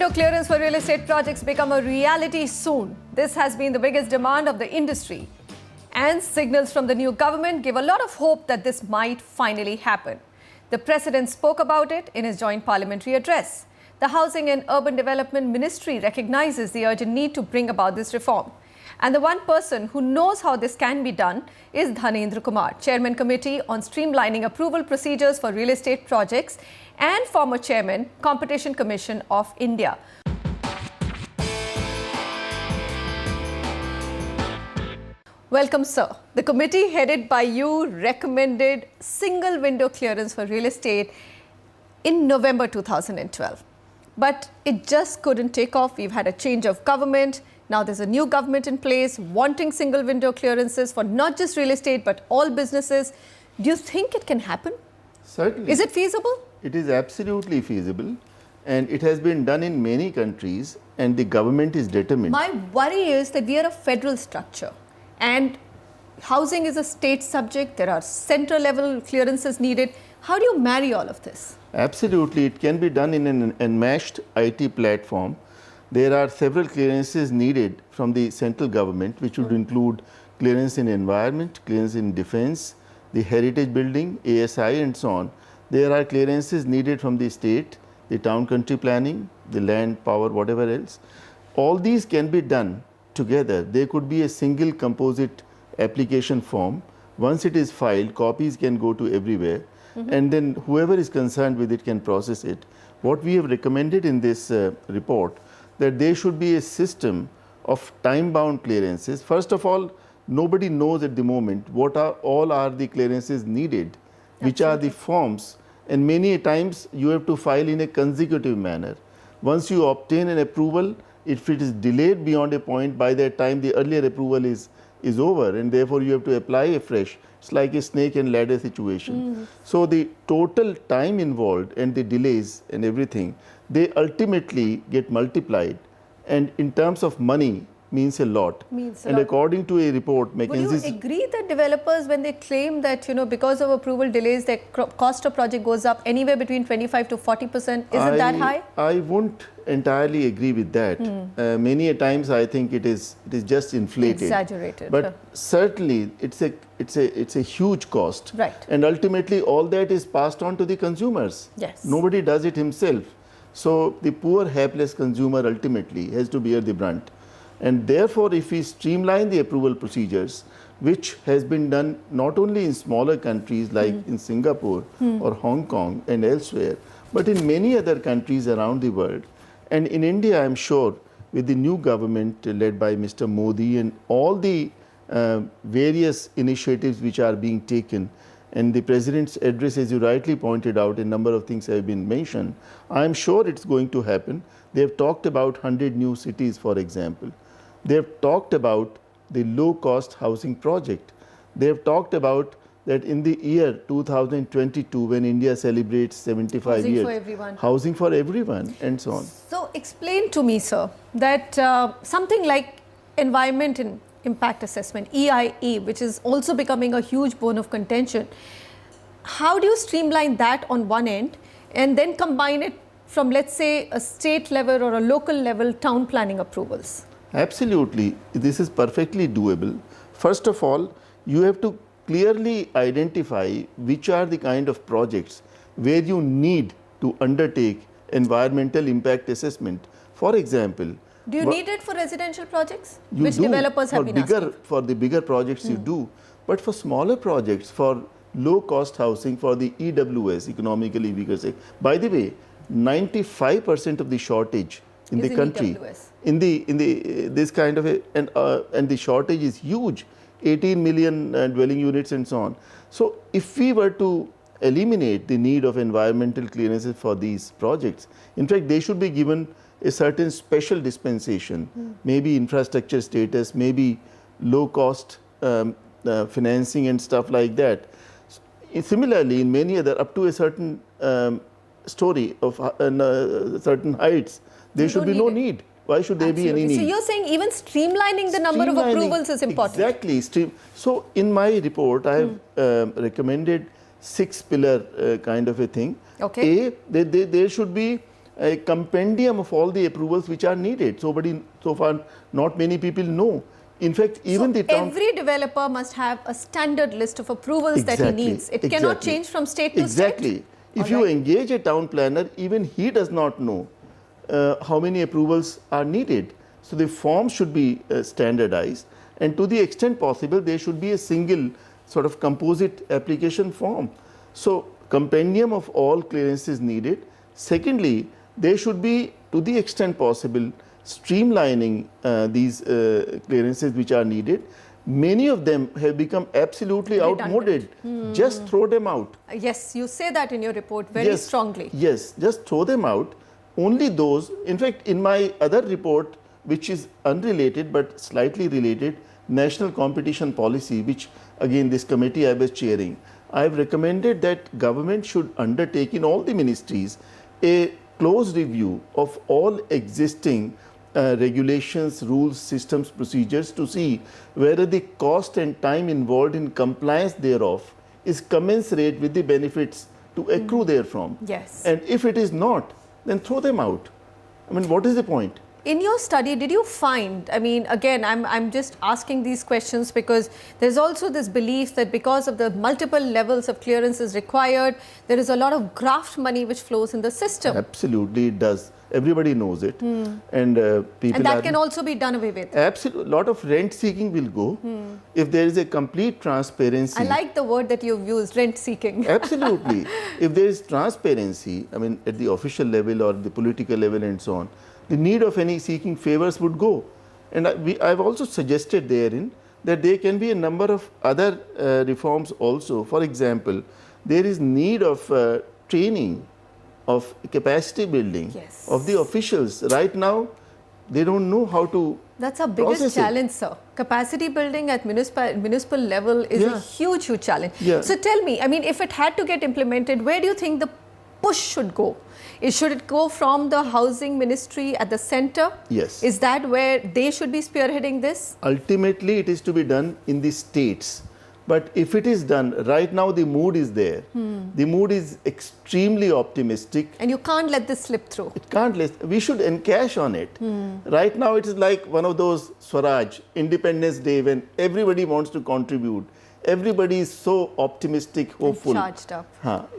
window clearance for real estate projects become a reality soon. This has been the biggest demand of the industry. And signals from the new government give a lot of hope that this might finally happen. The President spoke about it in his joint parliamentary address. The Housing and Urban Development Ministry recognizes the urgent need to bring about this reform. And the one person who knows how this can be done is Dhanendra Kumar, Chairman Committee on Streamlining Approval Procedures for Real Estate Projects and former Chairman, Competition Commission of India. Welcome, sir. The committee headed by you recommended single window clearance for real estate in November 2012. But it just couldn't take off. We've had a change of government. Now there's a new government in place wanting single window clearances for not just real estate but all businesses. Do you think it can happen? Certainly. Is it feasible? It is absolutely feasible, and it has been done in many countries, and the government is determined. My worry is that we are a federal structure and housing is a state subject. There are central level clearances needed. How do you marry all of this? Absolutely. It can be done in an enmeshed IT platform. There are several clearances needed from the central government, which would include clearance in environment, clearance in defense, the heritage building, ASI, and so on. There are clearances needed from the state, the town country planning, the land, power, whatever else. All these can be done together. There could be a single composite application form. Once it is filed, copies can go to everywhere, and then whoever is concerned with it can process it. What we have recommended in this report, that there should be a system of time-bound clearances. First of all, nobody knows at the moment what are the clearances needed, which are the forms, and many times you have to file in a consecutive manner. Once you obtain an approval, if it is delayed beyond a point, by that time the earlier approval is over, and therefore you have to apply afresh. It's like a snake and ladder situation. So the total time involved and the delays and everything, they ultimately get multiplied, and in terms of money means a lot. And according to a report, McKinsey's... Would you agree that developers, when they claim that, because of approval delays, their cost of project goes up anywhere between 25 to 40%, is it that high? I won't entirely agree with that. Many a times I think it is just inflated. Exaggerated. But certainly it's a huge cost. Right. And ultimately all that is passed on to the consumers. Yes. Nobody does it himself. So the poor helpless consumer ultimately has to bear the brunt. And therefore, if we streamline the approval procedures, which has been done not only in smaller countries like in Singapore or Hong Kong and elsewhere, but in many other countries around the world. And in India, I'm sure, with the new government led by Mr. Modi and all the various initiatives which are being taken, and the President's address, as you rightly pointed out, a number of things have been mentioned. I'm sure it's going to happen. They have talked about 100 new cities, for example. They have talked about the low-cost housing project. They have talked about that in the year 2022, when India celebrates 75 years, housing for everyone, and so on. So explain to me, sir, that something like environment and impact assessment, EIA, which is also becoming a huge bone of contention, how do you streamline that on one end and then combine it from, let's say, a state level or a local level town planning approvals? Absolutely. This is perfectly doable. First of all, you have to clearly identify which are the kind of projects where you need to undertake environmental impact assessment. For example, do you need it for residential projects? You which do. Developers have been asking? For the bigger projects you do, but for smaller projects, for low-cost housing, for the EWS, economically weaker sector. By the way, 95% of the shortage in the country, in this kind of and the shortage is huge, 18 million dwelling units and so on. So if we were to eliminate the need of environmental clearances for these projects, in fact, they should be given a certain special dispensation, maybe infrastructure status, maybe low-cost financing and stuff like that. Similarly, in many other, up to a certain story of certain heights, there should be no need. Why should there be any need? So you're saying even streamlining the number of approvals is important? Exactly. So in my report, I have recommended 6-pillar kind of a thing. Okay. There should be a compendium of all the approvals which are needed. So far, not many people know. In fact, even the town... every developer must have a standard list of approvals that he needs. It cannot change from state to state. Exactly. If you engage a town planner, even he does not know how many approvals are needed. So the forms should be standardized, and to the extent possible, there should be a single sort of composite application form. So compendium of all clearances needed. Secondly, there should be, to the extent possible, streamlining these clearances which are needed. Many of them have become absolutely outmoded. Just throw them out. Yes, you say that in your report very strongly. Yes, just throw them out. Only those, in fact, in my other report, which is unrelated but slightly related, National Competition Policy, which again this committee I was chairing, I have recommended that government should undertake in all the ministries a close review of all existing regulations, rules, systems, procedures to see whether the cost and time involved in compliance thereof is commensurate with the benefits to accrue therefrom. Yes. And if it is not, then throw them out. I mean, what is the point? In your study, did you find, I mean, again, I'm just asking these questions because there's also this belief that because of the multiple levels of clearances required, there is a lot of graft money which flows in the system. Absolutely, it does. Everybody knows it. And people and that can also be done away with. Absolutely. A lot of rent seeking will go if there is a complete transparency. I like the word that you've used, rent seeking. Absolutely. If there is transparency, I mean, at the official level or the political level and so on, the need of any seeking favors would go. And I've also suggested therein that there can be a number of other reforms also. For example, there is need of training, of capacity building of the officials. Right now, they don't know how to. That's our biggest challenge, sir. Capacity building at municipal level is a huge, huge challenge. So tell me, I mean, if it had to get implemented, where do you think the push should go? Should it go from the housing ministry at the center? Yes. Is that where they should be spearheading this? Ultimately, it is to be done in the states. But if it is done, right now the mood is there. The mood is extremely optimistic. And you can't let this slip through. It can't. We should encash on it. Right now it is like one of those Swaraj, Independence Day, when everybody wants to contribute. Everybody is so optimistic, hopeful. And charged up.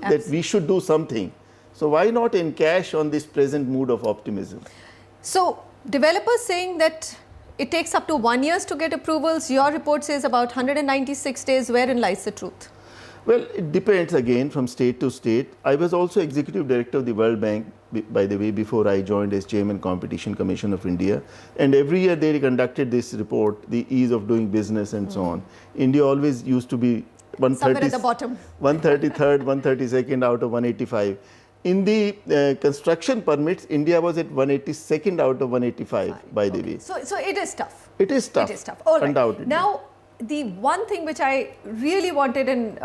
That we should do something. So why not encash on this present mood of optimism? So developers saying that it takes up to 1 year to get approvals. Your report says about 196 days. Wherein lies the truth? Well, it depends again from state to state. I was also executive director of the World Bank, by the way, before I joined as chairman Competition Commission of India. And every year they conducted this report, the ease of doing business and so on. India always used to be somewhere at the bottom. 133rd, 132nd out of 185. In the construction permits, India was at 182nd out of 185, by the way. So it is tough. It is tough. It is tough. All right. Undoubtedly. Now, the one thing which I really wanted in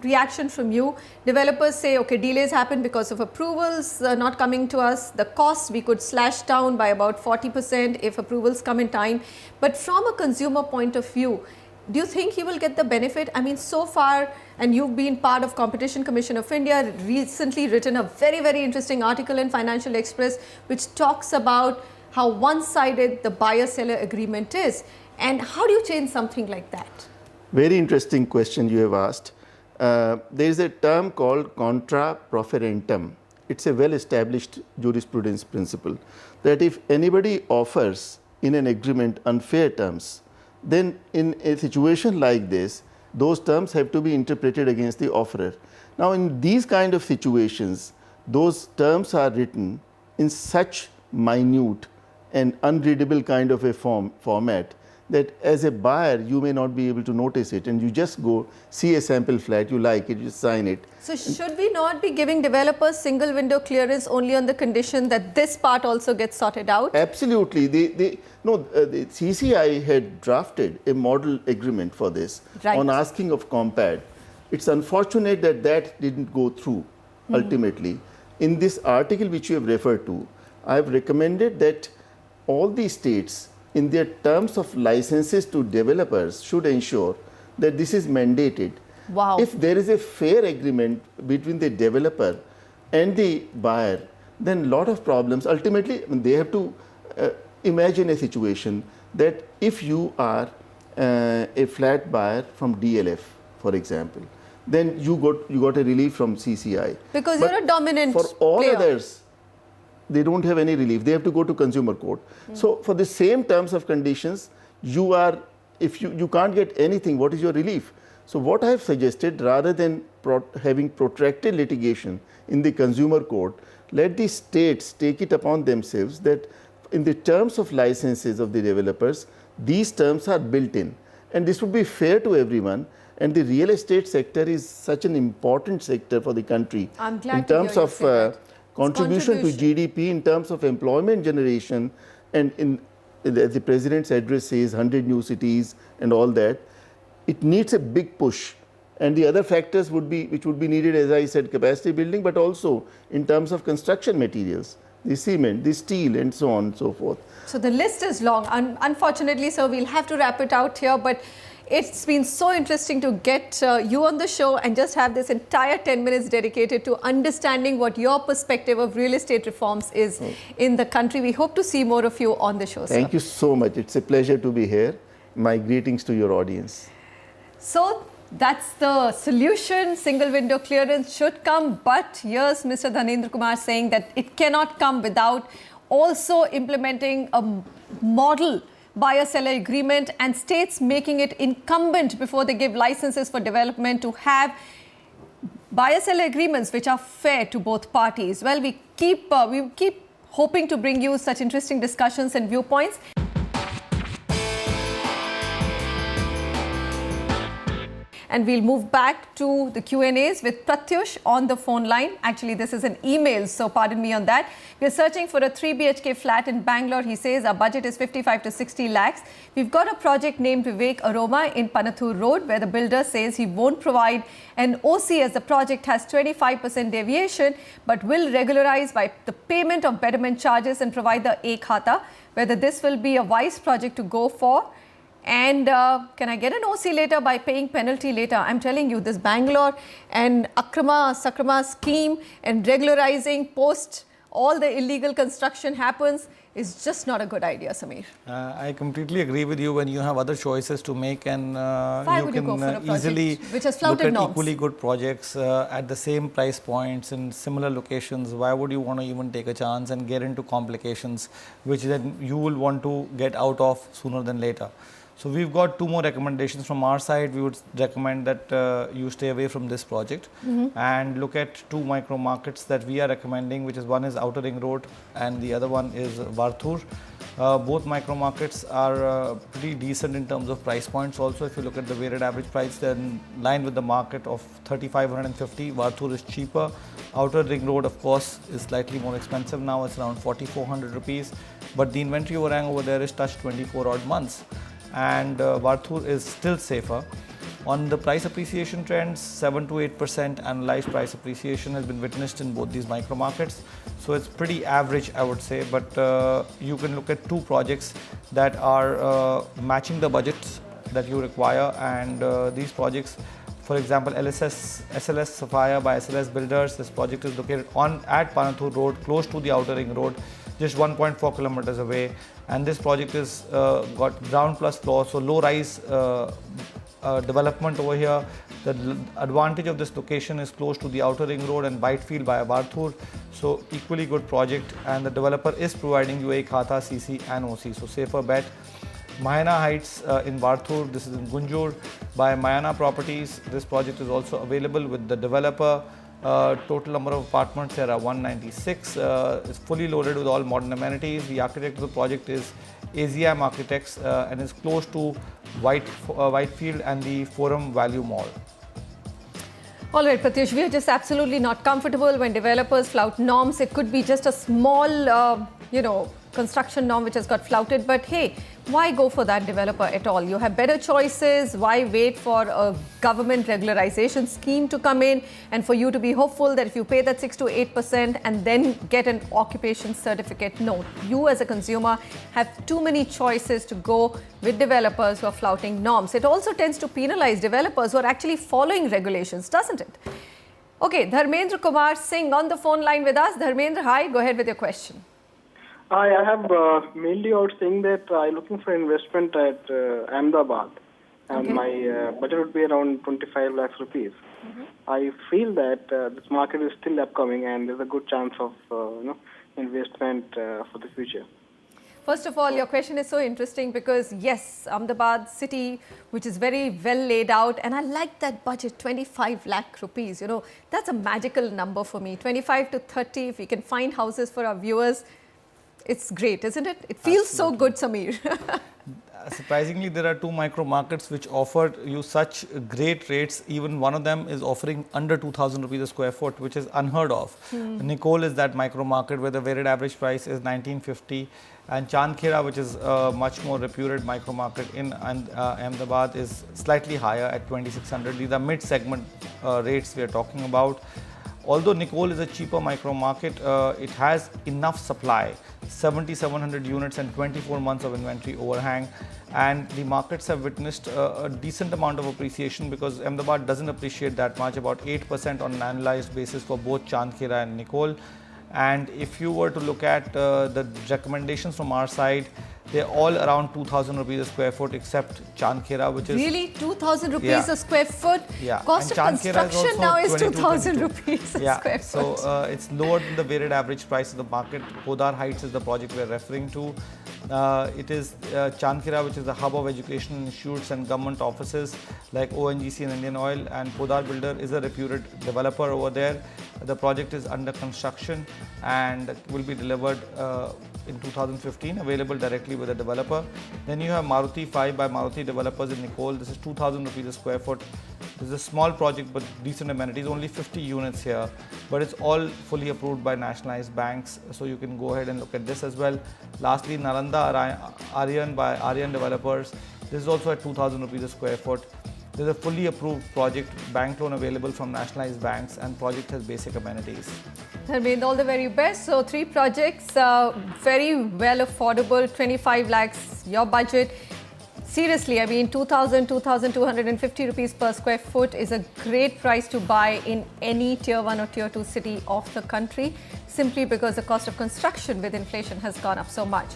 reaction from you, developers say, okay, delays happen because of approvals not coming to us. The costs we could slash down by about 40% if approvals come in time. But from a consumer point of view, do you think he will get the benefit? I mean, so far, and you've been part of Competition Commission of India, recently written a very, very interesting article in Financial Express, which talks about how one-sided the buyer-seller agreement is. And how do you change something like that? Very interesting question you have asked. There is a term called contra proferentum. It's a well-established jurisprudence principle that if anybody offers in an agreement unfair terms, then in a situation like this, those terms have to be interpreted against the offerer. Now, in these kind of situations, those terms are written in such minute and unreadable kind of a format that as a buyer, you may not be able to notice it, and you just go see a sample flat, you like it, you sign it. So should we not be giving developers single window clearance only on the condition that this part also gets sorted out? Absolutely. The CCI had drafted a model agreement for this on asking of COMPAD. It's unfortunate that that didn't go through ultimately. In this article which you have referred to, I have recommended that all the states in their terms of licenses to developers should ensure that this is mandated. Wow. If there is a fair agreement between the developer and the buyer, then a lot of problems. Ultimately, they have to imagine a situation that if you are a flat buyer from DLF, for example, then you got a relief from CCI. Because But you're a dominant for all player. others, they don't have any relief. They have to go to consumer court. So for the same terms of conditions, if you can't get anything, what is your relief? So what I have suggested, rather than having protracted litigation in the consumer court, let the states take it upon themselves that in the terms of licenses of the developers, these terms are built in. And this would be fair to everyone. And the real estate sector is such an important sector for the country. I'm glad in to hear terms you of say that. contribution to GDP, in terms of employment generation, and as the president's address says, 100 new cities and all that, it needs a big push. And the other factors which would be needed, as I said, capacity building, but also in terms of construction materials, the cement, the steel, and so on and so forth. So the list is long. Unfortunately, sir, we'll have to wrap it out here. But it's been so interesting to get you on the show and just have this entire 10 minutes dedicated to understanding what your perspective of real estate reforms is in the country. We hope to see more of you on the show, sir. Thank you so much. It's a pleasure to be here. My greetings to your audience. So that's the solution. Single window clearance should come. But here's Mr. Dhanendra Kumar saying that it cannot come without also implementing a model buyer-seller agreement and states making it incumbent before they give licenses for development to have buyer-seller agreements which are fair to both parties. Well, we keep hoping to bring you such interesting discussions and viewpoints. And we'll move back to the Q&As with Pratyush on the phone line. Actually, this is an email, so pardon me on that. We're searching for a 3 BHK flat in Bangalore. He says our budget is 55 to 60 lakhs. We've got a project named Vivek Aroma in Panathur Road, where the builder says he won't provide an OC as the project has 25% deviation, but will regularize by the payment of betterment charges and provide the E-Khata. Whether this will be a wise project to go for. And can I get an OC later by paying penalty later? I'm telling you, this Bangalore and Sakrama scheme and regularizing post all the illegal construction happens is just not a good idea, Sameer. I completely agree with you. When you have other choices to make, and you can easily which has look flouted at norms. equally good projects at the same price points in similar locations. Why would you want to even take a chance and get into complications which then you will want to get out of sooner than later? So we've got two more recommendations from our side. We would recommend that you stay away from this project and look at two micro markets that we are recommending, which is one is Outer Ring Road and the other one is Varthur. Both micro markets are pretty decent in terms of price points. Also, if you look at the weighted average price, they're in line with the market of 3,550. Varthur is cheaper. Outer Ring Road, of course, is slightly more expensive now. It's around 4,400 rupees. But the inventory overhang over there is touched 24 odd months. And Varthur is still safer. On the price appreciation trends, 7 to 8% annualized price appreciation has been witnessed in both these micro markets. So it's pretty average, I would say, but you can look at two projects that are matching the budgets that you require, and these projects, for example, SLS Sapphire by SLS Builders. This project is located at Panathur Road, close to the Outer Ring Road, just 1.4 kilometers away. And this project is got ground plus floor, so low rise development over here. The advantage of this location is close to the Outer Ring Road and Whitefield by Varthur. So equally good project, and the developer is providing you E-Khata, CC and OC, so safer bet. Mahana Heights in Varthur, this is in Gunjur by Mayana Properties. This project is also available with the developer. Total number of apartments there are 196. It's fully loaded with all modern amenities. The architect of the project is AZM Architects and is close to Whitefield and the Forum Value Mall. All right, Pratyush, we are just absolutely not comfortable when developers flout norms. It could be just a small, construction norm which has got flouted. But hey, why go for that developer at all? You have better choices. Why wait for a government regularization scheme to come in and for you to be hopeful that if you pay that 6 to 8% and then get an occupation certificate? No, you as a consumer have too many choices to go with developers who are flouting norms. It also tends to penalize developers who are actually following regulations, doesn't it? Okay, Dharmendra Kumar Singh on the phone line with us. Dharmendra, hi, go ahead with your question. Hi, I have mainly out saying that I'm looking for investment at Ahmedabad, and Okay. my budget would be around 25 lakhs rupees. I feel that this market is still upcoming, and there's a good chance of investment for the future. First of all, your question is so interesting because yes, Ahmedabad city, which is very well laid out, and I like that budget, 25 lakh rupees. You know, that's a magical number for me. 25 to 30, if we can find houses for our viewers, it's great, isn't it? It feels so good, Samir. Surprisingly, there are two micro markets which offer you such great rates. Even one of them is offering under 2,000 rupees a square foot, which is unheard of. Nicole is that micro market where the weighted average price is 1950, and Chandkhera, which is a much more reputed micro market in Ahmedabad, is slightly higher at 2,600. These are mid-segment rates we are talking about. Although Nicole is a cheaper micro market, it has enough supply, 7,700 units and 24 months of inventory overhang. And the markets have witnessed a decent amount of appreciation because Ahmedabad doesn't appreciate that much, about 8% on an annualized basis for both Chandkhera and Nicole. And if you were to look at the recommendations from our side, they're all around 2,000 rupees a square foot except Chandkhera, which is Really? 2,000 rupees Yeah. a square foot? Yeah, Cost of and Chandkhera construction also now is 22. 2,000 rupees a Yeah, square foot. so it's lower than the weighted average price of the market. Podar Heights is the project we're referring to. It is Chandkhera, which is the hub of educational institutes and government offices like ONGC and Indian Oil, and Podar Builder is a reputed developer over there. The project is under construction and will be delivered in 2015, available directly with the developer. Then you have Maruti 5 by Maruti Developers in Nicole. This is 2,000 rupees a square foot. This is a small project but decent amenities, only 50 units here, but it's all fully approved by nationalized banks, so you can go ahead and look at this as well. Lastly, Nalanda Aryan by Aryan Developers. This is also at 2,000 rupees a square foot. There's a fully approved project, bank loan available from nationalized banks, and project has basic amenities. Dharmendra, all the very best. So 3 projects, very well affordable, 25 lakhs, your budget. Seriously, I mean 2,250 rupees per square foot is a great price to buy in any tier 1 or tier 2 city of the country, simply because the cost of construction with inflation has gone up so much.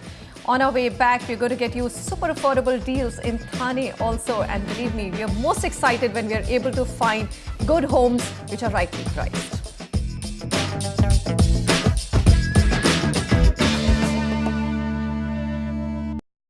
On our way back, we're going to get you super affordable deals in Thane also. And believe me, we are most excited when we are able to find good homes which are rightly priced.